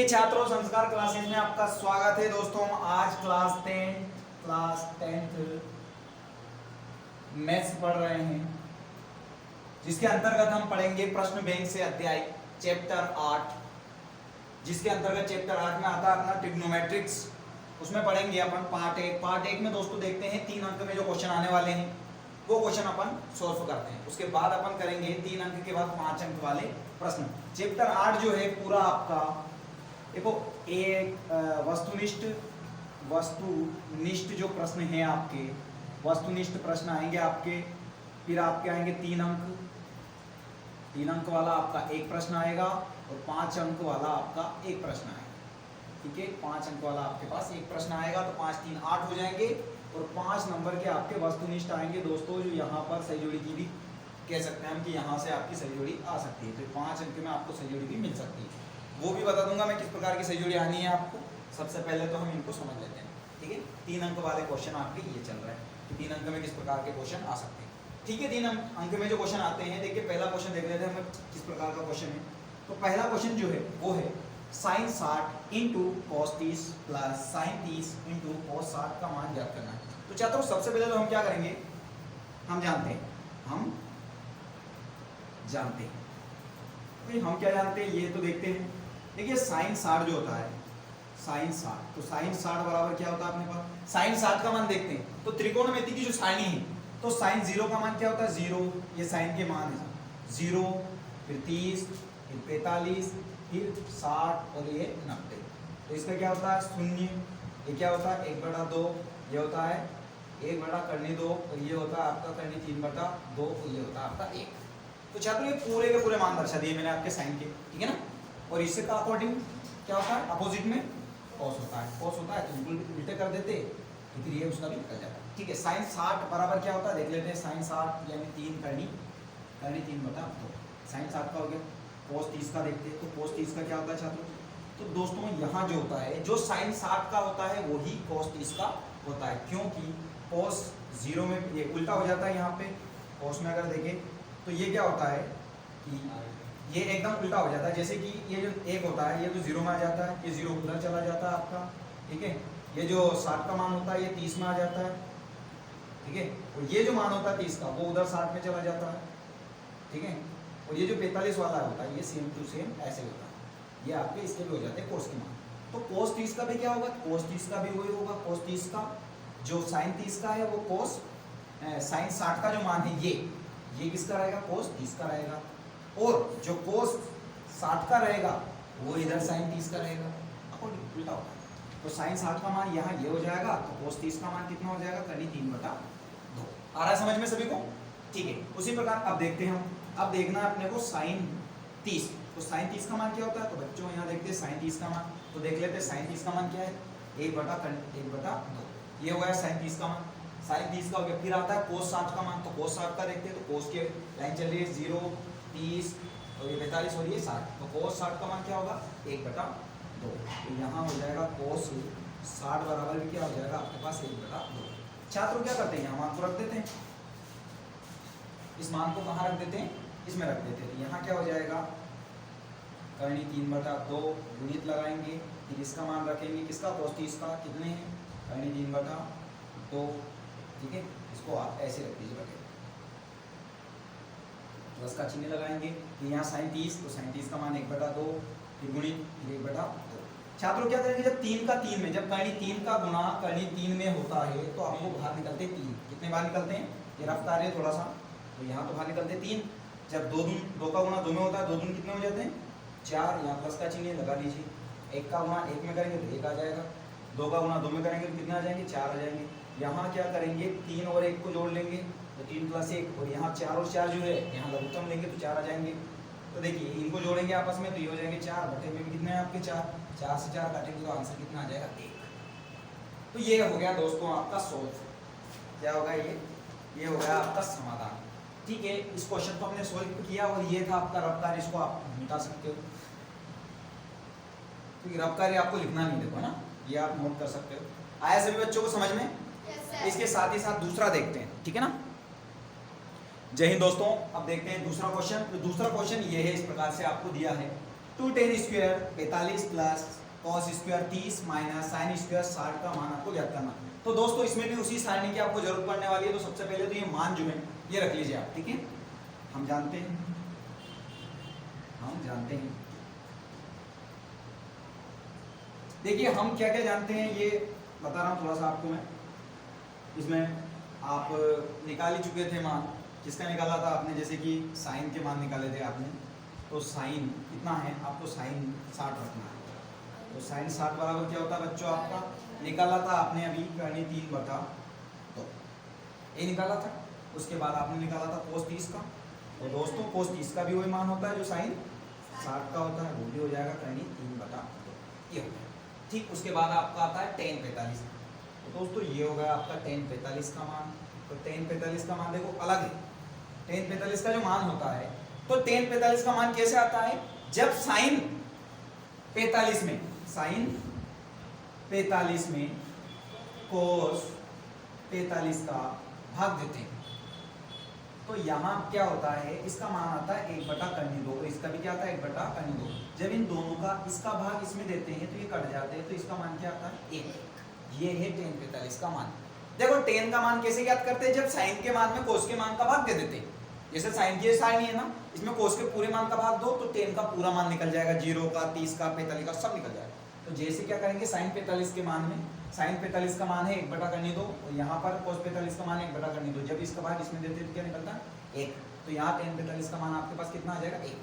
छात्रों, संस्कार क्लासेस में आपका स्वागत है। दोस्तों, हम आज क्लास 10th मैथ्स पढ़ रहे हैं, जिसके अंतर्गत हम पढ़ेंगे प्रश्न बैंक से अध्याय चैप्टर 8, जिसके अंतर्गत चैप्टर 8 में आता है अपना ट्रिग्नोमेट्रिक्स। उसमें पढ़ेंगे अपन पार्ट 1 में। दोस्तों देखते हैं 3 अंक में जो क्वेश्चन आने वाले हैं वो क्वेश्चन अपन सॉल्व करते हैं। उसके बाद अपन करेंगे 3 अंक के बाद 5 अंक वाले प्रश्न। चैप्टर 8 जो है पूरा आपका, देखो, एक वस्तुनिष्ठ जो प्रश्न है आपके, वस्तुनिष्ठ प्रश्न आएंगे आपके। फिर आपके आएंगे 3 अंक वाला आपका एक प्रश्न आएगा और 5 अंक वाला आपका एक प्रश्न आएगा। ठीक है, 5 अंक वाला आपके पास एक प्रश्न आएगा, तो 5 3 8 हो जाएंगे और 5 नंबर के आपके वस्तुनिष्ठ आएंगे दोस्तों, जो यहाँ पर सही जोड़ी की भी कह सकते हैं हम कि यहाँ से आपकी सही जोड़ी आ सकती है। तो 5 अंक में आपको सही जोड़ी भी मिल सकती है, वो भी बता दूंगा मैं किस प्रकार की सही जोड़ी आनी है आपको। सबसे पहले तो हम इनको समझ लेते हैं। ठीक है, 3 अंक वाले क्वेश्चन आपके ये चल रहा है कि 3 अंक में किस प्रकार के क्वेश्चन आ सकते हैं। ठीक है, 3 अंक में जो क्वेश्चन आते हैं, देखिए पहला क्वेश्चन देख लेते हैं हम किस प्रकार का क्वेश्चन है। तो पहला क्वेश्चन जो है वो है sin 60 into cos 30 plus sin 30 into cos 60 का मान ज्ञात करना है। तो छात्रों, सबसे पहले तो हम क्या करेंगे, हम जानते हैं भाई, हम क्या जानते हैं ये तो देखते हैं। देखिए sin 60 जो होता है, sin 60, तो sin 60 बराबर क्या होता है अपने पास, sin 60 का मान देखते हैं। तो त्रिकोणमिति की जो साइनी है, तो sin 0 का मान क्या होता है, 0। ये sin के मान है 0, फिर 30, फिर 45, फिर 60 और ये 90। तो इसका क्या होता है 0। ये क्या होता है 1/2, ये होता है 1/2 और ये होता है आपका 3/2 और ये होता है आपका 1। तो छात्रों, ये पूरे के पूरे मान दर्शा दिए मैंने आपके साइन के, ठीक है ना। और इससे का अकॉर्डिंग क्या होता है, अपोजिट में cos होता है, तो बिल्कुल उल्टे कर देते, फिर ये उसका भी निकल जाता है। ठीक है, sin 60 बराबर क्या होता है देख लेते हैं। sin 60 यानी 3 करनी 3/2। sin 60 का हो गया। cos 30 का देखते हैं, तो cos 30 का क्या होता है छात्रों। तो दोस्तों यहाँ जो होता है, जो sin 60 का होता है वही cos 30 का होता है, क्योंकि cos 0 में ये उल्टा हो जाता है। यहाँ पे cos में अगर देखें तो ये क्या होता है कि ये एकदम उल्टा हो जाता है। जैसे कि ये जो 1 होता है ये तो 0 में आ जाता है, ये 0 उधर चला जाता है आपका। ठीक है, ये जो 60 का मान होता है ये 30 में आ जाता है। ठीक है, और ये जो मान होता है 30 का, वो उधर 60 में चला जाता है। ठीक है, और ये जो 45 वाला होता है ये सेम टू सेम ऐसे होता है। ये आपके इसके भी हो जाते हैं cos के मान। तो cos 30 का भी क्या होगा, cos 30 का भी वही होगा। cos 30 का जो sin 30 का है वो cos sin 60 का जो मान है ये किसका रहेगा, cos 30 का रहेगा। और जो cos 60 का रहेगा वो इधर sin 30 का रहेगा, अकॉर्डिंग उल्टा होगा। तो sin 60 का मान यहाँ ये हो जाएगा, तो cos 30 का मान कितना हो जाएगा, 3/2। आ रहा है समझ में सभी को। ठीक है, उसी प्रकार अब देखते हैं हम, अब देखना है अपने को sin 30। तो sin 30 का मान क्या होता है, तो बच्चों यहाँ देखते हैं sin 30 का मान, तो देख लेते हैं sin 30 का मान क्या है, 1/2। ये हो गया sin 30 का मान। sin 30 का हो गया। फिर आता है cos 60 का मान, तो cos 60 का देखते हैं। तो cos के लाइन चल रही है 0, 30 और ये 45 और ये 60। तो cos 60 का मान क्या होगा 1/2। तो यहाँ हो जाएगा cos 60 बराबर भी क्या हो जाएगा आपके पास 1/2। छात्रों क्या करते हैं, यहाँ मान को रख देते हैं, इस मान को कहाँ रख देते हैं, इसमें रख देते हैं। तो यहाँ क्या हो जाएगा 3/2 गुणित लगाएंगे, फिर इसका मान रखेंगे किसका, cos 30 का, कितने हैं 3/2। ठीक है, इसको आप ऐसे रख दीजिए, प्लस का चिन्ह लगाएंगे। कि यहाँ sin 30, तो sin 30 का मान 1/2, फिर गुणित 1/2। छात्रों क्या करेंगे, जब 3 का 3 में, जब कर्णी 3 का गुणा कर्णी 3 में होता है तो आपको बाहर निकलते 3। कितने बार निकलते हैं, ये रफ्तार है थोड़ा सा, तो यहाँ तो बाहर निकलते 3। जब 2 का गुणा 2 में होता है, 2 दूनी कितने हो जाते हैं 4। यहाँ प्लस का चिन्ह लगा लीजिए। 1 का गुणा 1 में करेंगे तो 1 आ जाएगा, 2 का गुणा 2 में करेंगे तो कितने आ जाएंगे 4 आ जाएंगे। यहाँ क्या करेंगे 3 और 1 को जोड़ लेंगे, तो 3 + 1, और यहाँ 4 और 4 जो है यहाँ लघुत्तम लेंगे तो 4 आ जाएंगे। तो देखिए इनको जोड़ेंगे आपस में तो ये हो जाएंगे 4 बटे में कितने हैं आपके 4 से 4 काटेंगे तो आंसर कितना आ जाएगा 1। तो ये हो गया दोस्तों आपका सोल्व। क्या होगा ये हो गया आपका समाधान। ठीक है, इस क्वेश्चन को हमने सोल्व किया और ये था आपका रफ कार्य। इसको आप मिटा सकते हो, क्योंकि रफ कार्य आपको लिखना नहीं, देखो ना, ये आप नोट कर सकते हो। आया सभी बच्चों को समझ में? इसके साथ ही साथ दूसरा देखते हैं, ठीक है ना। जय हिंद दोस्तों। अब देखते हैं दूसरा क्वेश्चन। तो दूसरा क्वेश्चन ये है, इस प्रकार से आपको दिया है 2 tan square 45 plus cos square 30 minus sin square 60 का मान आपको ज्ञात करना। तो दोस्तों इसमें भी उसी सारणी की आपको जरूरत पड़ने वाली है। तो सबसे पहले तो ये मान जो है ये रख लीजिए आप, ठीक है। हम जानते हैं देखिए हम क्या क्या जानते हैं ये बता रहा हूँ थोड़ा सा आपको मैं। इसमें आप निकाल ही चुके थे मान, किसका निकाला था आपने, जैसे कि साइन के मान निकाले थे आपने। तो साइन कितना है, आपको साइन 60 रखना है। तो साइन 60 बराबर क्या होता है बच्चों, आपका निकाला था आपने अभी करनी 3/2 ये निकाला था। उसके बाद आपने निकाला था cos 30 का। तो दोस्तों cos 30 का भी वही मान होता है जो साइन 60 का होता है, वो भी हो जाएगा करनी 3/2 ये हो गया, ठीक। उसके बाद आपका आता है tan 45। तो दोस्तों ये हो गया आपका tan 45 का मान। तो tan 45 का मान देखो अलग है। tan 45 का जो मान होता है, तो tan 45 का मान कैसे आता है, जब साइन 45 में cos 45 का भाग देते हैं। तो यहाँ क्या होता है, इसका मान आता है 1/2। तो इसका भी क्या आता है 1/2। जब इन दोनों का इसका भाग इसमें देते हैं तो ये कट जाते हैं, तो इसका मान क्या आता है 1। ये है tan 45 का मान। देखो tan का मान कैसे ज्ञात करते हैं, जब साइन के मान में cos के मान का भाग दे देते हैं। जैसे साइन की साइन है ना, इसमें cos के पूरे मान का भाग दो तो tan का पूरा मान निकल जाएगा, 0 का 30 का 45 का सब निकल जाएगा। तो जैसे क्या करेंगे, साइन 45 के मान में, साइन 45 का मान है 1/2 और यहाँ पर cos 45 का मान है 1/2। जब इसका भाग इसमें देते हैं तो क्या निकलता है 1। तो यहाँ tan 45 का मान आपके पास कितना आ जाएगा 1।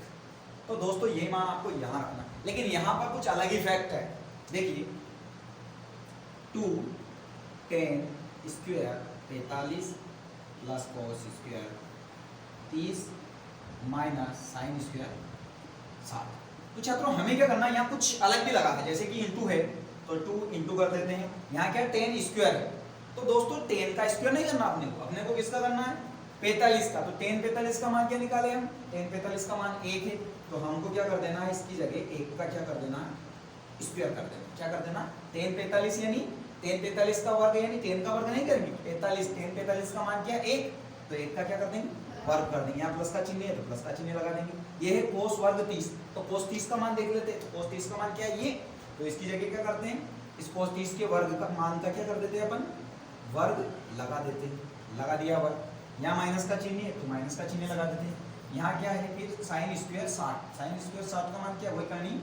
तो दोस्तों ये मान आपको यहाँ रखना, लेकिन यहाँ पर कुछ अलग ही फैक्ट है। देखिए 2 tan square 45 plus cos square 30 minus sine square 60। तो छात्रों हमें क्या करना है, यहाँ कुछ अलग भी लगा है। जैसे कि इंटू है तो 2 इंटू कर देते हैं। यहाँ क्या tan स्क्वायर है, तो दोस्तों tan का स्क्वायर नहीं करना अपने को किसका करना है 45 का। तो tan 45 का मान क्या निकाले हम, tan 45 का मान 1 है। तो हमको क्या कर देना है, इसकी जगह 1 का क्या कर देना है स्क्वायर कर देना। क्या कर देना, tan 45 यानी tan 45 का वर्ग यानी tan का वर्ग नहीं करेंगे 45, tan 45 का मान क्या 1, तो 1 का क्या कर देंगे वर्ग कर देंगे। यहाँ प्लस का चिन्ह है तो प्लस का चिन्ह लगा देंगे। ये है cos वर्ग 30। तो cos 30 का मान देख लेते हैं। तो cos 30 का मान क्या है ये, तो इसकी जगह क्या करते हैं, इस cos 30 के वर्ग का मान का क्या कर देते हैं अपन वर्ग लगा देते हैं। लगा दिया वर्ग, यहाँ माइनस का चिन्ह है तो माइनस का चिन्ह लगा देते हैं। यहाँ क्या है फिर साइन स्क्वायर 60, साइन स्क्वायर 60 का मान क्या वही करनी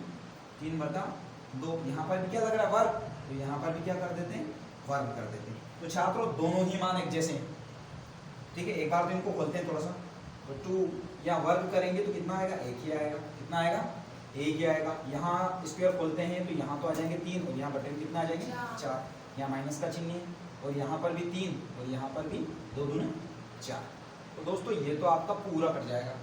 3/2। यहाँ पर भी क्या लग रहा है वर्ग, तो यहाँ पर भी क्या कर देते हैं वर्ग कर देते हैं। तो छात्रों दोनों ही मान एक जैसे हैं, ठीक है। एक बार तो इनको खोलते हैं थोड़ा सा। तो 2 यहाँ वर्ग करेंगे तो कितना आएगा 1 ही आएगा। कितना आएगा 1 ही आएगा। यहाँ स्क्वायर खोलते हैं तो यहाँ तो आ जाएंगे 3 और यहाँ बटे में कितना आ जाएंगे 4। यहाँ माइनस का चिन्ह है और यहाँ पर भी 3 और यहाँ पर भी 2 दूनी 4। तो दोस्तों ये तो आपका पूरा कट जाएगा,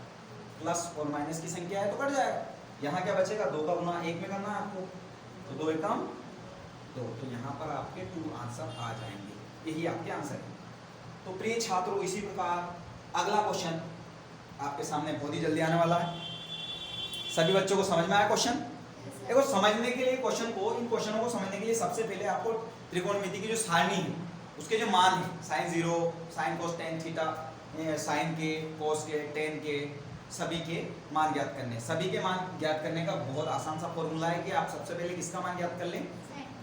प्लस और माइनस की संख्या है तो कट जाएगा। यहाँ क्या बचेगा 2 का गुना 1 में करना है आपको, तो 2 एकम 2। तो यहाँ पर आपके 2 आंसर आ जाएंगे, यही आपके आंसर है। तो प्रिय छात्रों इसी प्रकार अगला क्वेश्चन आपके सामने बहुत ही जल्दी आने वाला है। सभी बच्चों को समझ में आया क्वेश्चन। देखो समझने के लिए क्वेश्चन को, इन क्वेश्चनों को समझने के लिए सबसे पहले आपको त्रिकोणमिति की जो सारणी है उसके जो मान है sin 0, sin cos tan theta, sin के, cos के, tan के, सभी के मान ज्ञात करने। सभी के मान ज्ञात करने का बहुत आसान सा फॉर्मूला है कि आप सबसे पहले किसका मान ज्ञात कर लें,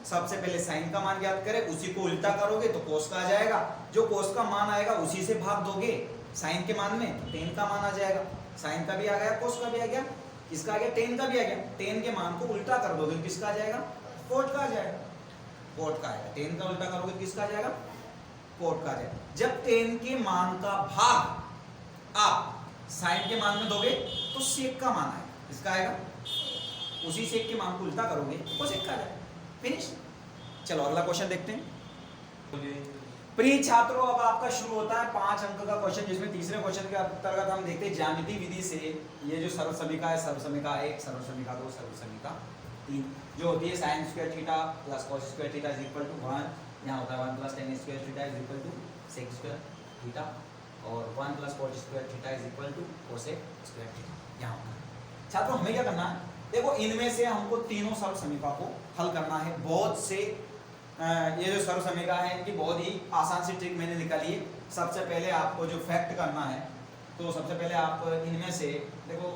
सबसे पहले साइन का मान ज्ञात करें, उसी को उल्टा करोगे तो cos का आ जाएगा। जो cos का मान आएगा उसी से भाग दोगे साइन के मान में, तो tan का मान आ जाएगा। साइन का भी आ गया, cos का भी आ गया, किसका आ गया tan का भी आ गया। tan के मान को उल्टा कर दोगे किसका आ जाएगा cot का आ जाएगा, cot का आएगा। tan का उल्टा करोगे किसका आ जाएगा cot का आ जाएगा। जब tan के मान का भाग आप साइन के मान में दोगे तो sec का मान आएगा, किसका आएगा, उसी sec के मान को उल्टा करोगे तो cosec का आ जाएगा। फिनिश। चलो अगला क्वेश्चन देखते हैं। प्रिय छात्रों अब आपका शुरू होता है 5 अंक का क्वेश्चन, जिसमें तीसरे क्वेश्चन के अंतर्गत हम देखते हैं ज्यामिति विधि से ये जो सर्वसमीका है, सर्वसमीका 1, सर्वसमीका 2, सर्वसमीका 3 जो होती है sin square theta plus cos square theta is equal to 1। यहाँ होता है 1 plus tan square theta is equal to sec square theta और 1 plus cot square theta is equal to cosec square theta. यहाँ होता है। छात्रों हमें क्या करना है, देखो इनमें से हमको तीनों सर्वसमीका को हल करना है। बहुत से ये जो सर्वसमीका है इनकी बहुत ही आसान सी ट्रिक मैंने निकाली है। सबसे पहले आपको जो फैक्ट करना है, तो सबसे पहले आप इनमें से देखो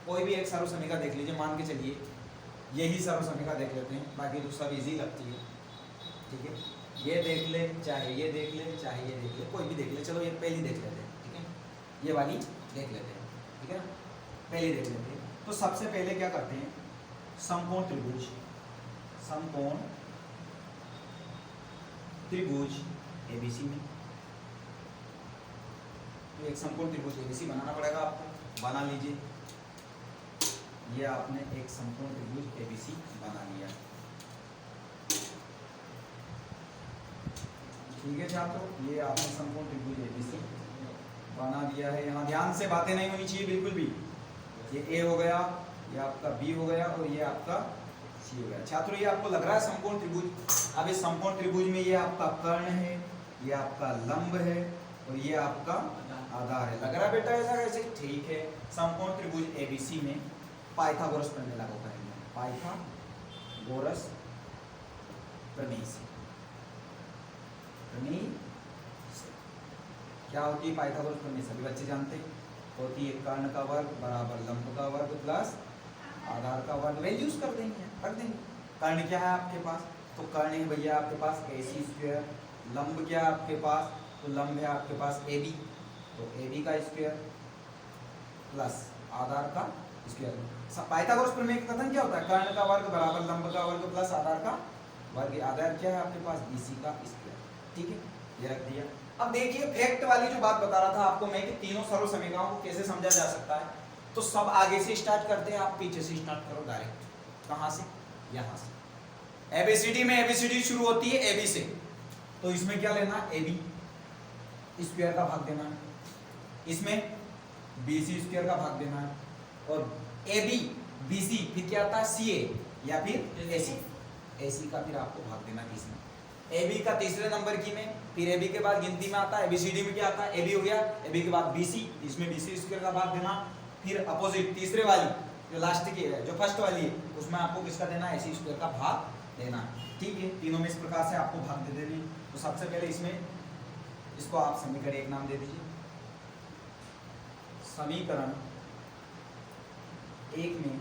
कोई भी एक सर्वसमीका देख लीजिए, मान के चलिए यही सर्वसमीका देख लेते हैं, बाकी तो सब इजी लगती है, ठीक है। ये देख ले, चाहे ये देख ले, चाहे ये देख ले, कोई भी देख ले, चलो ये पहली देख लेते हैं, ठीक है, ये वाली देख लेते हैं, ठीक है ना, पहली देख लेते हैं। तो सबसे पहले क्या करते हैं, समकोण त्रिभुज, समकोण त्रिभुज एबीसी में, तो एक समकोण त्रिभुज एबीसी बनाना पड़ेगा आपको, बना लीजिए। ये आपने एक समकोण त्रिभुज एबीसी बना लिया, ठीक है छात्रों, ये आपने समकोण त्रिभुज एबीसी बना दिया है। यहाँ ध्यान से बातें नहीं होनी चाहिए बिल्कुल भी, ये ए हो गया, ये आपका बी हो गया और ये आपका सी हो गया। छात्रों ये आपको लग रहा है समकोण त्रिभुज, अब इस समकोण त्रिभुज में ये आपका कर्ण है, ये आपका लंब है और ये आपका आधार है, लग रहा है बेटा ऐसा कैसे, ठीक है। समकोण त्रिभुज एबीसी में पाइथागोरस प्रमेय लागू करेंगे, पाइथागोरस प्रमेय से, प्रमेय क्या होती है पाइथागोरस प्रमेय, सभी बच्चे जानते हैं, होती है कर्ण का वर्ग बराबर लंब का वर्ग प्लस आधार का वर्ग, वैल्यूज कर देंगे, रख देंगे। कर्ण क्या है आपके पास, तो कर्ण है भैया आपके पास AC स्क्वायर, लंब क्या है आपके पास, तो लंब है आपके पास AB, तो AB का स्क्वायर प्लस आधार का स्क्वायर। पाइथागोरस प्रमेय का कथन क्या होता है, कर्ण का वर्ग बराबर लंब का वर्ग प्लस आधार का वर्ग, आधार क्या है आपके पास BC का स्क्वायर, ठीक है, ये रख दिया। अब देखिए फैक्ट वाली जो बात बता रहा था आपको मैं कि तीनों सर्वसमीकाओं को कैसे समझा जा सकता है, तो सब आगे से स्टार्ट करते हैं, आप पीछे से स्टार्ट करो डायरेक्ट, कहां से, यहां से। एबीसीडी में एबीसीडी शुरू होती है AB से, तो इसमें क्या लेना, AB स्क्वायर का भाग देना है, इसमें BC स्क्वायर का भाग देना है, और AB BC फिर क्या आता है CA या फिर AC का फिर आपको भाग देना है इसमें, AB का तीसरे नंबर की में, फिर AB के बाद गिनती में आता है, ABCD में क्या आता है, AB हो गया, AB के बाद BC, इसमें BC स्क्वायर का भाग देना, फिर अपोजिट तीसरे वाली जो लास्ट की है, जो फर्स्ट वाली है, उसमें आपको किसका देना है, AC स्क्वायर का भाग देना, ठीक है। तीनों में इस प्रकार से आपको भाग दे देनी। तो सबसे पहले इसमें इसको आप समीकरण एक नाम दे दीजिए, समीकरण एक में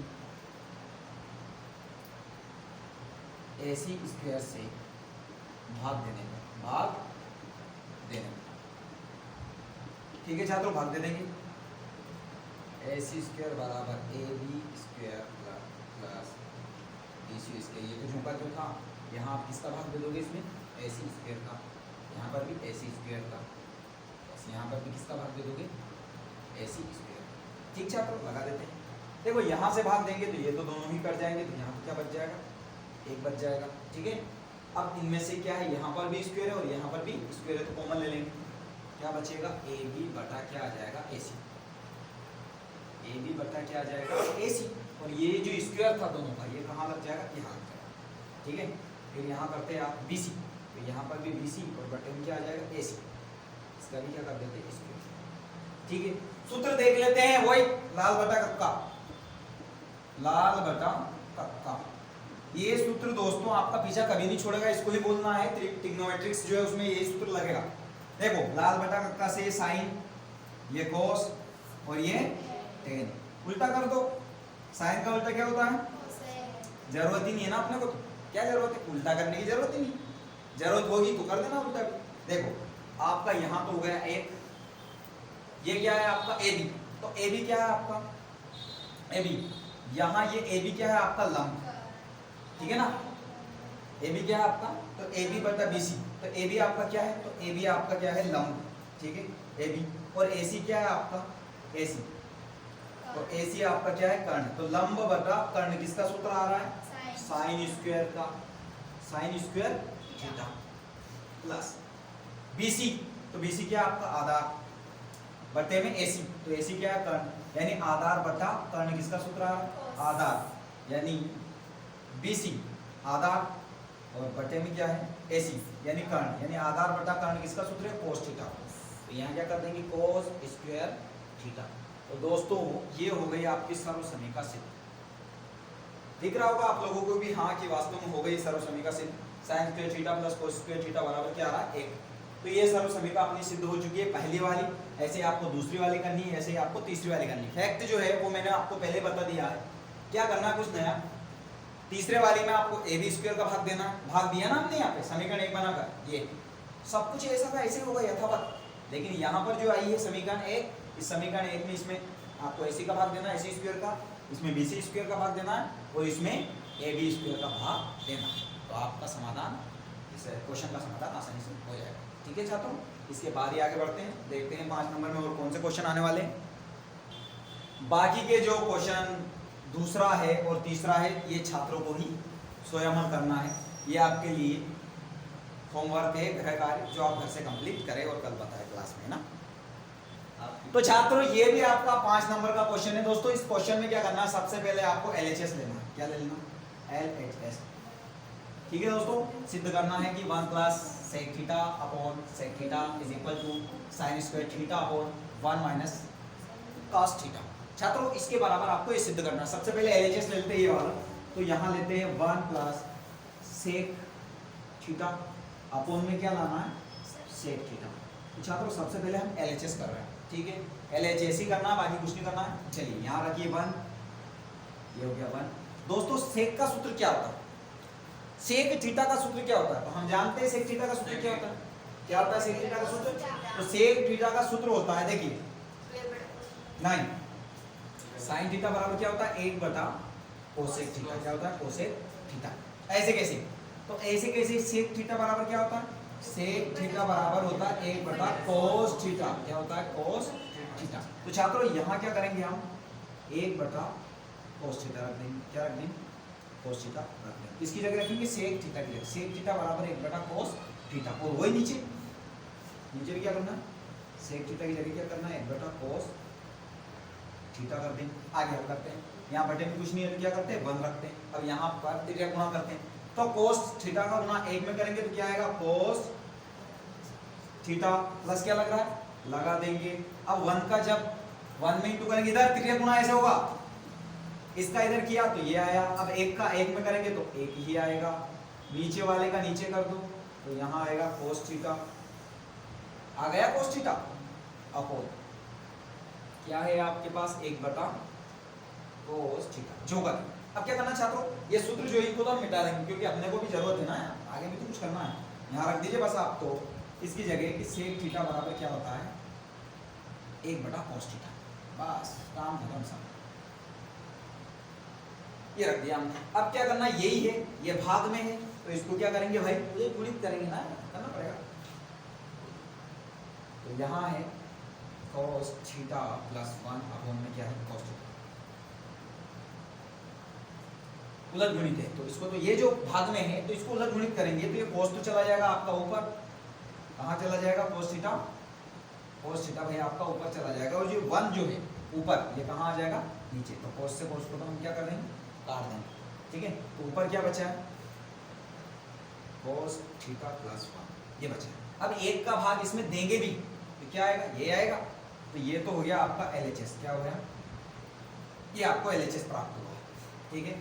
AC स्क्वायर से भाग देने का, भाग देने का, ठीक है छात्रों, भाग दे देंगे। AC स्क्वायर बराबर AB square plus BC square, ये तो झुका जो था, यहाँ आप किसका भाग दे दोगे इसमें, AC स्क्वायर का, यहाँ पर भी AC स्क्वायर का, बस यहाँ पर भी किसका भाग दे दोगे, AC स्क्वायर, ठीक छात्रों, लगा देते हैं। देखो यहाँ से भाग देंगे तो ये तो दोनों ही कट जाएंगे, तो यहाँ पर क्या बच जाएगा, एक बच जाएगा, ठीक है। अब इनमें से क्या है, यहाँ पर भी स्क्वायर है और यहाँ पर भी स्क्वायर है, तो कॉमन ले लेंगे, क्या बचेगा, AB बटा क्या आ जाएगा, AC, AB बटा क्या आ जाएगा, AC, और ये जो स्क्वायर था दोनों का ये कहाँ लग जाएगा, यहाँ लग जाएगा, ठीक है। फिर यहाँ करते हैं आप BC, तो यहाँ पर भी BC और बटे में क्या आ जाएगा, AC, इसका भी क्या कर देते हैं, स्क्वायर, ठीक है। सूत्र देख लेते हैं, वही लाल बटा कक्का, लाल बटा कक्का, ये सूत्र दोस्तों आपका पीछा कभी नहीं छोड़ेगा, इसको ही बोलना है, ट्रिग्नोमेट्रिक्स जो है उसमें यही सूत्र लगेगा। देखो लाल बटा कक्का से ये साइन, ये कोस और ये टेन, उल्टा कर दो, साइन का उल्टा क्या होता है, जरूरत ही नहीं है ना अपने को, तो क्या जरूरत है, उल्टा करने की जरूरत ही नहीं, जरूरत होगी तो कर देना उल्टा भी। देखो आपका यहाँ तो हो गया एक, ये क्या है आपका AB, तो AB क्या है आपका, AB, यहाँ ये AB क्या है आपका लंब, ठीक है ना, AB क्या है आपका, तो AB बटा BC, तो AB आपका क्या है, तो AB आपका क्या है लंब, ठीक है AB, और AC क्या है आपका, AC, तो AC आपका क्या है कर्ण, तो लंब बटा कर्ण किसका सूत्र आ रहा है, साइन स्क्वायर का, sign square theta plus BC, तो BC क्या आपका आधार बटे में AC, तो AC क्या है कर्ण, यानी आधार बटा कर्ण किसका सूत्र आ रहा है, आधार, यानी BC आधार और बटे में क्या है AC, यानी कर्ण, यानी आधार बटा कर्ण किसका सूत्र है, कोस थीटा, तो यहाँ क्या कर देंगे, कोस स्क्वायर थीटा। तो दोस्तों ये हो गई आपकी सर्वसमीका सिद्ध, दिख रहा होगा आप लोगों को भी हाँ कि वास्तव में हो गई सर्वसमीका सिद्ध, sign square theta plus cos square theta बराबर क्या आ रहा है, एक। तो ये सर्व सभ्यता अपनी सिद्ध हो चुकी है पहली वाली, ऐसे आपको दूसरी वाली करनी है, ऐसे आपको तीसरी वाली करनी है। फैक्ट जो है वो मैंने आपको पहले बता दिया है, क्या करना है कुछ नया। तीसरे वाली में आपको ए बी स्क्वायर का भाग देना, भाग दिया ना हमने यहाँ पे समीकरण एक बनाकर, ये सब कुछ ऐसा था ऐसे होगा यथावत। लेकिन यहाँ पर जो आई है समीकरण एक, इस समीकरण एक में इसमें आपको AC का भाग देना है, AC स्क्वायर का, इसमें BC स्क्वायर का भाग देना है और इसमें AB स्क्वायर का भाग देना है। तो आपका समाधान, इस क्वेश्चन का समाधान आसानी से हो जाएगा। ठीक है छात्रों, इसके बाद ही आगे बढ़ते हैं, देखते हैं 5 नंबर में और कौन से क्वेश्चन आने वाले हैं। बाकी के जो क्वेश्चन दूसरा है और तीसरा है ये छात्रों को ही स्वयं करना है, ये आपके लिए होमवर्क है, गृह कार्य जो आप घर से कंप्लीट करें और कल बताएं क्लास में ना। तो छात्रों ये भी आपका 5 नंबर का क्वेश्चन है दोस्तों। इस क्वेश्चन में क्या करना है, सबसे पहले आपको LHS लेना है। क्या ले लेना, LHS। ठीक है दोस्तों, सिद्ध करना है कि 1 plus sec theta upon sec theta is equal to sine square theta upon 1 minus cos theta. छात्रों इसके बराबर आपको ये सिद्ध करना है। सबसे पहले LHS लेते हैं ये वाला, तो यहाँ लेते हैं 1 प्लस सेक थीटा अपॉन में क्या लाना है, सेक थीटा। तो छात्रों सबसे पहले हम LHS कर रहे हैं, ठीक है, LHS ही करना है, बाकी कुछ नहीं करना है। चलिए यहाँ रखिए 1, ये हो गया 1। दोस्तों सेक का सूत्र क्या होता है, सेक थीटा का सूत्र क्या होता है, तो हम जानते हैं सेक थीटा का सूत्र क्या होता है। क्या होता है सेक थीटा का सूत्र, तो सेक थीटा का सूत्र होता है, देखिए 9 साइन थीटा बराबर क्या होता है 1 बटा कोसेक थीटा। क्या होता है कोसेक थीटा। ऐसे कैसे, तो ऐसे कैसे सेक थीटा बराबर क्या होता है, सेक थीटा बराबर होता है 1 बटा कोस थीटा। क्या होता है कोस थीटा। तो छात्रों यहाँ क्या करेंगे हम 1 बटा कोस थीटा रख देंगे। क्या रख देंगे, कोस थीटा रख देंगे। इसकी जगह रखेंगे सेक थीटा की जगह, सेक थीटा बराबर 1 बटा कोस थीटा। और वही नीचे भी क्या करना है, सेक थीटा की जगह क्या करना है 1 बटा कोस थीटा कर देंगे। आगे हम करते हैं, यहाँ बटे में कुछ नहीं है तो क्या करते हैं 1 रखते हैं। अब यहाँ पर त्रिज्या गुणा करते हैं, तो कोस थीटा का गुणा 1 में करेंगे तो क्या आएगा कोस थीटा प्लस क्या लग रहा है लगा देंगे। अब 1 का जब 1 में इंटू करेंगे, इधर त्रिज्या गुणा ऐसे होगा, इसका इधर किया तो ये आया। अब 1 का 1 में करेंगे तो 1 ही आएगा, नीचे वाले का नीचे कर दो तो यहाँ आएगा कोस थीटा। आ गया कोस थीटा अपॉन क्या है आपके पास 1 बटा कोस थीटा जो कर। अब क्या करना छात्रों, ये सूत्र जो इनको तो हम मिटा देंगे क्योंकि अपने को भी जरूरत है ना, आगे भी तो कुछ करना है। यहाँ रख दीजिए बस आप, तो इसकी जगह कि सेक थीटा बराबर क्या होता है 1 बटा कोस थीटा, बस काम खत्म सब। ये रख दिया हमने। अब क्या करना, यही है, ये भाग में है तो इसको क्या करेंगे भाई, ये गुणित करेंगे ना, करना पड़ेगा। तो यहाँ है cos थीटा प्लस 1 अपॉन में क्या है cos थीटा, उलट गुणित है तो इसको, तो ये जो भाग में है तो इसको उलट गुणित करेंगे तो ये cos तो चला जाएगा आपका ऊपर, कहाँ चला जाएगा cos थीटा भाई आपका ऊपर चला जाएगा, और जो 1 जो है ऊपर ये कहाँ आ जाएगा नीचे। तो cos से cos को तो हम क्या कर देंगे काट देंगे, ठीक है। तो ऊपर क्या बचा है cos थीटा प्लस 1 ये बचा है। अब 1 का भाग इसमें देंगे भी तो क्या आएगा, ये आएगा। तो ये तो हो गया आपका LHS। क्या हो गया, ये आपको LHS प्राप्त हुआ, ठीक है।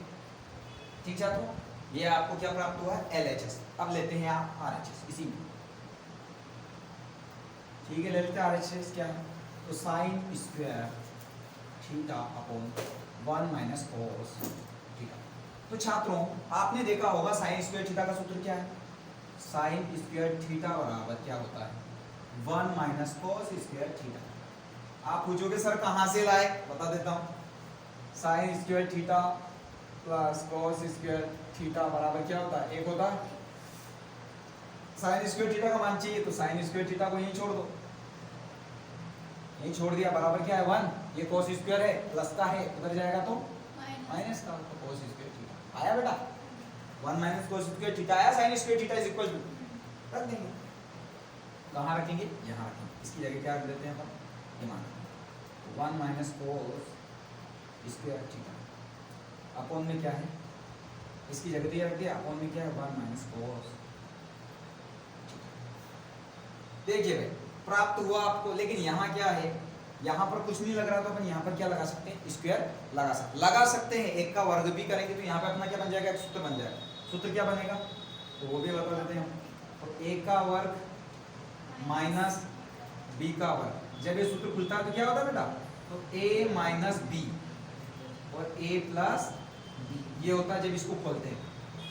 ठीक छात्रों, ये आपको क्या प्राप्त हुआ है LHS। अब लेते हैं आप RHS इसी में, ठीक है, ले लेते हैं RHS क्या है, तो sign square theta upon 1 minus cos theta. तो छात्रों आपने देखा होगा साइन स्क्वायर थीटा का सूत्र क्या है, साइन स्क्वायर थीटा बराबर क्या होता है 1 माइनस कोस स्क्वायर थीटा। आप पूछोगे सर कहाँ से लाए, बता देता हूँ, sign square theta plus cos square theta बराबर क्या होता है 1 होता है। साइन स्क्वायर थीटा का मान चाहिए तो साइन स्क्वायर थीटा को यहीं छोड़ दो, यहीं छोड़ दिया, बराबर क्या है 1, ये कॉस स्क्वायर है प्लस का है, उधर जाएगा तो माइनस का, तो कॉस स्क्वायर थीटा आया बेटा, 1 माइनस कॉस स्क्वायर थीटा आया। Sine square theta is equal to रख देंगे, कहाँ रखेंगे यहाँ रखेंगे, इसकी जगह क्या रख देते हैं अपन ये मान 1 minus cos square theta upon में क्या है, इसकी जगह ये रख दिया, अपॉन में क्या है 1 माइनस कोस। देखिए भाई प्राप्त हुआ आपको, लेकिन यहाँ क्या है, यहाँ पर कुछ नहीं लग रहा तो अपन यहाँ पर क्या लगा सकते हैं स्क्वायर लगा सकते हैं। 1 का वर्ग भी करेंगे तो यहाँ पे अपना क्या बन जाएगा, एक सूत्र बन जाएगा। सूत्र क्या बनेगा तो वो भी बता देते हैं हम, तो 1 का वर्ग माइनस बी का वर्ग। जब ये सूत्र खुलता है तो क्या होता है बेटा, तो a माइनस बी और a प्लस बी, ये होता है जब इसको खोलते हैं,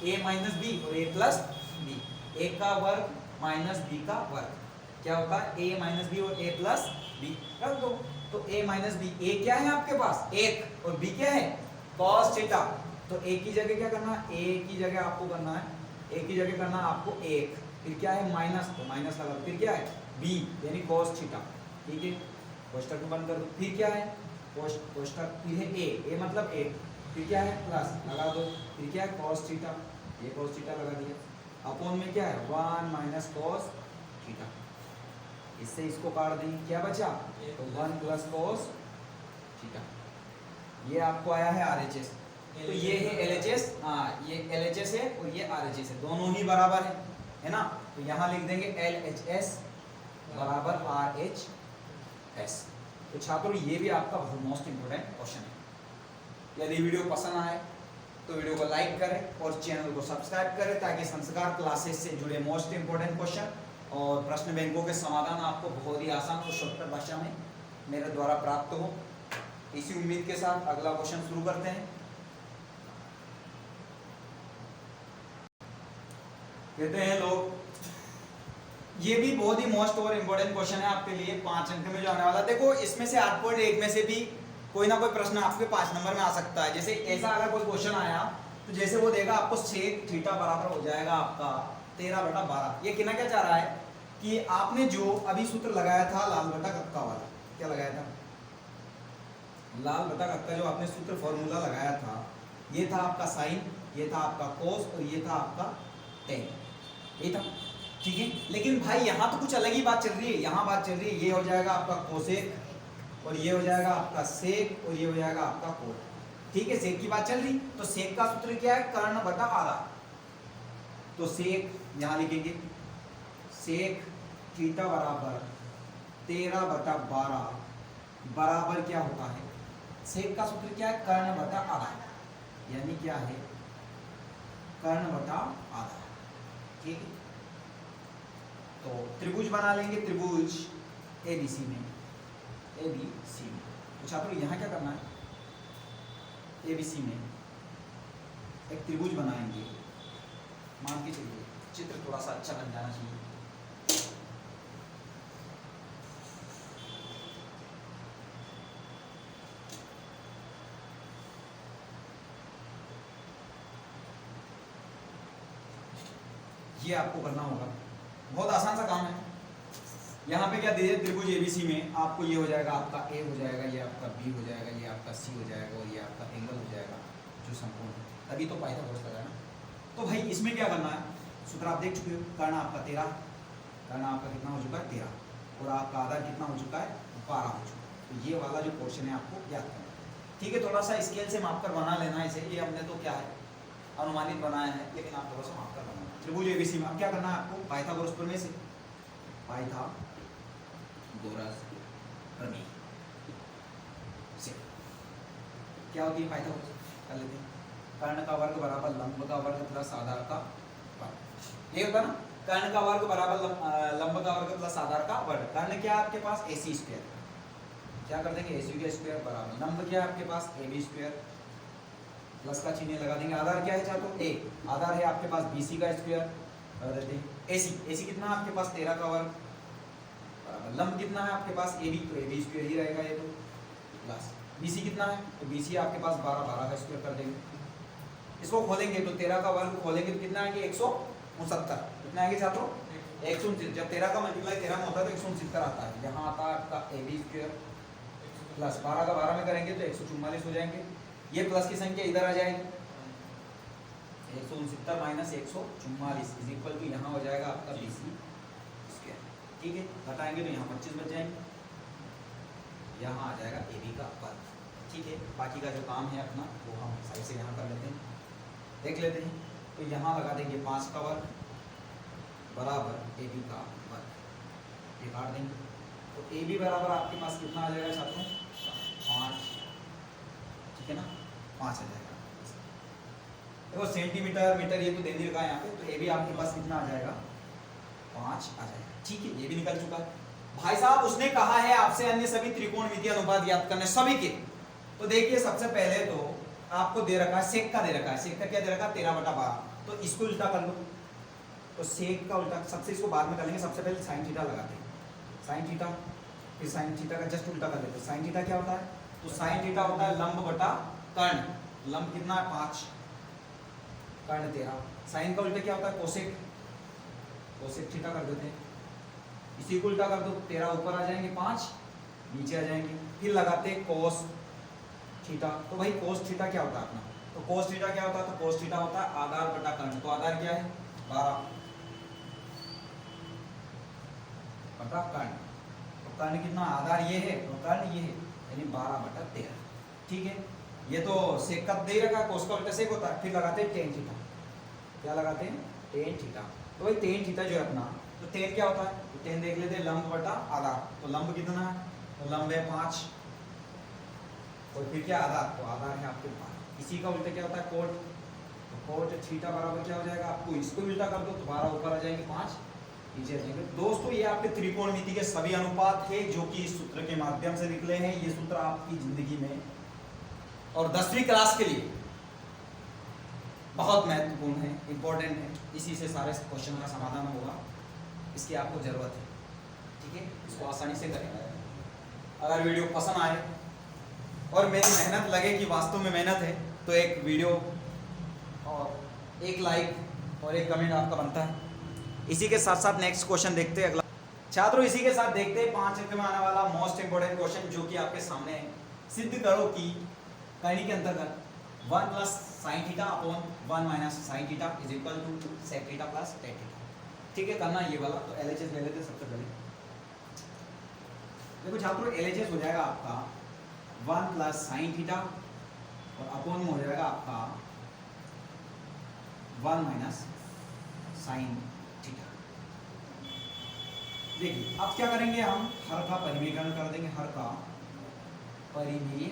a माइनस बी और a प्लस बी, a का वर्ग माइनस b का वर्ग, क्या होता है a माइनस बी और a प्लस बी, रख दो। तो a माइनस बी, a क्या है आपके पास, एक, और b क्या है, cos थीटा। तो a की जगह क्या करना है, a की जगह आपको करना है, a की जगह करना है आपको एक, फिर क्या है माइनस, तो माइनस लगा, फिर क्या है b यानी cos थीटा, ठीक है, कोष्टक को बंद कर दो, फिर क्या है कोष्टक, फिर है a मतलब एक, फिर क्या है प्लस लगा दो, फिर क्या है cos थीटा, ये cos थीटा लगा दिया, अपोन में क्या है 1 माइनस cos थीटा, इससे इसको काट देंगे, क्या बचा, तो 1 प्लस cos थीटा, ये आपको आया है RHS। तो ये है LHS, हाँ ये LHS है और ये RHS है, दोनों ही बराबर है ना, तो यहाँ लिख देंगे LHS बराबर RHS। तो छात्रों ये भी आपका बहुत मोस्ट इंपोर्टेंट क्वेश्चन है। यदि वीडियो पसंद आए तो वीडियो को लाइक करें और चैनल को सब्सक्राइब करें, ताकि संस्कार क्लासेस से जुड़े मोस्ट इंपोर्टेंट क्वेश्चन और प्रश्न बैंकों के समाधान आपको बहुत ही आसान और शॉर्टकट भाषा में मेरे द्वारा प्राप्त हो। इसी उम्मीद के साथ अगला क्वेश्चन शुरू करते हैं। कहते हैं लोग, ये भी बहुत ही मोस्ट और इम्पोर्टेंट क्वेश्चन है आपके लिए, 5 अंक में जो आने वाला। देखो इसमें से 8.1 में से भी कोई ना कोई प्रश्न आपके 5 नंबर में आ सकता है। जैसे ऐसा अगर कोई क्वेश्चन आया तो जैसे वो देगा आपको सेक थीटा बराबर हो जाएगा आपका 13/12। ये कहना क्या चाह रहा है कि आपने जो अभी सूत्र लगाया था लाल बटा कक्का वाला, क्या लगाया था, लाल बटा कक्का जो आपने सूत्र फॉर्मूला लगाया था, ये था आपका साइन, ये था आपका कोस और ये था आपका टेन, ये था, ठीक है। लेकिन भाई यहाँ तो कुछ अलग ही बात चल रही है, यहाँ बात चल रही है, ये हो जाएगा आपका कोसेक और ये हो जाएगा आपका सेक और ये हो जाएगा आपका कोट, ठीक है। सेक की बात चल रही, तो सेक का सूत्र क्या है, कर्ण बटा आधा। तो सेक यहाँ लिखेंगे, सेक थीटा बराबर 13/12 बराबर क्या होता है, सेक का सूत्र क्या है, कर्ण बटा आधा, यानी क्या है कर्ण बटा आधा, ठीक है। तो त्रिभुज बना लेंगे, त्रिभुज ABC में, ABC में। तो छात्रों यहाँ क्या करना है, ABC में एक त्रिभुज बनाएंगे, मान के चलिए चित्र थोड़ा सा अच्छा बन जाना चाहिए। ये आपको करना होगा, बहुत आसान सा काम है। यहाँ पे क्या दे दिया, त्रिभुज ABC में आपको ये हो जाएगा आपका A हो जाएगा, ये आपका B हो जाएगा, ये आपका C हो जाएगा और ये आपका एंगल हो जाएगा जो समकोण है, तभी तो पाइथागोरस लगाना। तो भाई इसमें क्या करना है, सूत्र आप देख चुके हो, कर्ण आपका 13, कर्ण आपका कितना हो चुका है 13, और आपका आधार कितना हो चुका है 12 हो चुका है। तो ये वाला जो पोर्शन है आपको याद करना है, ठीक है। थोड़ा सा स्केल से माप कर बना लेना है इसे, ये हमने तो क्या है अनुमानित बनाया है, लेकिन आप थोड़ा सा माप कर बनाना। त्रिभुज ABC में अब क्या करना है आपको, पाइथागोरस प्रमेय से, पाइथागोरस प्रमेय से क्या होती है पाइथागोरस, कर लेते हैं। कर्ण का वर्ग बराबर लंब का वर्ग प्लस आधार का वर्ग, ये होता है ना, कर्ण का वर्ग बराबर लंब का वर्ग प्लस आधार का वर्ग। कर्ण क्या है आपके पास AC स्क्वायर, क्या कर देंगे AC का स्क्वायर बराबर लंब क्या है आपके पास AB स्क्वायर, प्लस का चिन्ह लगा देंगे। आधार क्या है छात्रों A, आधार है आपके पास BC का स्क्वायर, कर देते हैं AC कितना है आपके पास 13 का वर्ग बराबर लंब कितना है आपके पास AB, तो AB स्क्वायर ही रहेगा ये, तो प्लस BC कितना है, तो BC आपके पास 12 का स्क्वायर कर देंगे। इसको खोलेंगे तो 13 का वर्ग खोलेंगे तो कितना आएंगे 169, कितना आएंगे छात्रों 169। जब 13 का मल्टीप्लाई 13 में होता है तो 169 आता है, यहाँ आता है आपका AB स्क्वायर प्लस 12 का 12 में करेंगे तो 144 हो जाएंगे। ये प्लस की संख्या इधर आ जाएगी, 169 माइनस 144 इज इक्वल टू यहाँ हो जाएगा आपका BC स्क्वायर, ठीक है। घटाएंगे तो यहाँ 25 बच जाएंगे, यहाँ आ जाएगा AB का वर्ग, ठीक है। बाकी का जो काम है अपना वो हम साइड से यहाँ कर लेते हैं, देख लेते हैं। तो यहाँ लगा देंगे 5 का वर्ग बराबर AB का वर्ग, ये काट देंगे तो AB बराबर आपके पास कितना आ जाएगा छात्रों 5, ठीक है ना, 5 आ जाएगा। देखो सेंटीमीटर मीटर ये तो दे दिया है यहाँ पे, तो AB आपके पास कितना आ जाएगा 5 आ जाएगा। ठीक है, ये भी निकल चुका है। भाई साहब उसने कहा है आपसे अन्य सभी त्रिकोणमितीय अनुपात याद करने सभी के। तो देखिए सबसे पहले तो आपको दे रखा है सेक का, दे रखा है सेक का क्या दे रखा है 13/12। तो इसको उल्टा कर लो, तो सेक का उल्टा सबसे, इसको बाद में कर लेंगे, सबसे पहले साइन थीटा लगाते हैं, साइन थीटा, फिर साइन थीटा का जस्ट उल्टा कर देते हैं। साइन थीटा क्या होता है, तो साइन थीटा होता है लंब बटा कर्ण, लंब कितना है 5, कर्ण 13। साइन का उल्टा क्या होता है कोसेक, कोसेक थीटा कर देते हैं, इसी को उल्टा कर दो, 13 ऊपर आ जाएंगे 5 नीचे आ जाएंगे। फिर लगाते हैं कोस थीटा। तो भाई कोस थीटा क्या होता है अपना, तो कोस थीटा क्या होता है, तो कोस थीटा होता है आधार बटा कर्ण। तो आधार क्या है 12 बटा कर्ण, तो कर्ण कितना आधार ये है तो कर्ण ये है, यानी 12/13। ठीक है, ये तो सेक का दे रखा है, कोस का उल्टा सेक होता है। फिर लगाते हैं टेन थीटा, क्या लगाते हैं टेन थीटा। तो भाई टेन थीटा जो है अपना, तो टेन क्या होता है, तो टेन देख लेते हैं लंब बटा आधार। तो लंब कितना है, तो लंब है 5, और फिर क्या आधार, तो आधार है आपके 12। इसी का उल्टा क्या होता है कोट, तो कोट थीटा बराबर क्या हो जाएगा, आपको इसको उल्टा कर दो तो 12 ऊपर आ जाएंगे 5 नीचे आ जाएंगे। दोस्तों ये आपके त्रिकोणमिति के सभी अनुपात है जो कि इस सूत्र के माध्यम से निकले हैं। ये सूत्र आपकी जिंदगी में और 10वीं क्लास के लिए बहुत महत्वपूर्ण है, इंपॉर्टेंट है। इसी से सारे क्वेश्चन का समाधान होगा, इसकी आपको जरूरत है। ठीक है, इसको आसानी से करें। अगर वीडियो पसंद आए और मेरी मेहनत लगे कि वास्तव में मेहनत है, तो एक वीडियो और एक लाइक और एक कमेंट आपका बनता है। इसी के साथ साथ नेक्स्ट क्वेश्चन देखते हैं अगला। छात्रों इसी के साथ देखते हैं 5 अंक में आने वाला मोस्ट इंपोर्टेंट क्वेश्चन जो कि आपके सामने है। सिद्ध करो कि करनी के अंतर्गत 1 + sin theta upon 1 - sin theta is equal to sec theta plus tan theta. ठीक है, करना ये वाला। तो LHS ले लेते हैं सबसे पहले। देखो छात्रों LHS हो जाएगा आपका 1 + sin थीटा और अपॉन में हो जाएगा आपका 1 - sin थीटा। देखिए अब क्या करेंगे हम, हर का परिमेयकरण कर देंगे, हर का परिमेय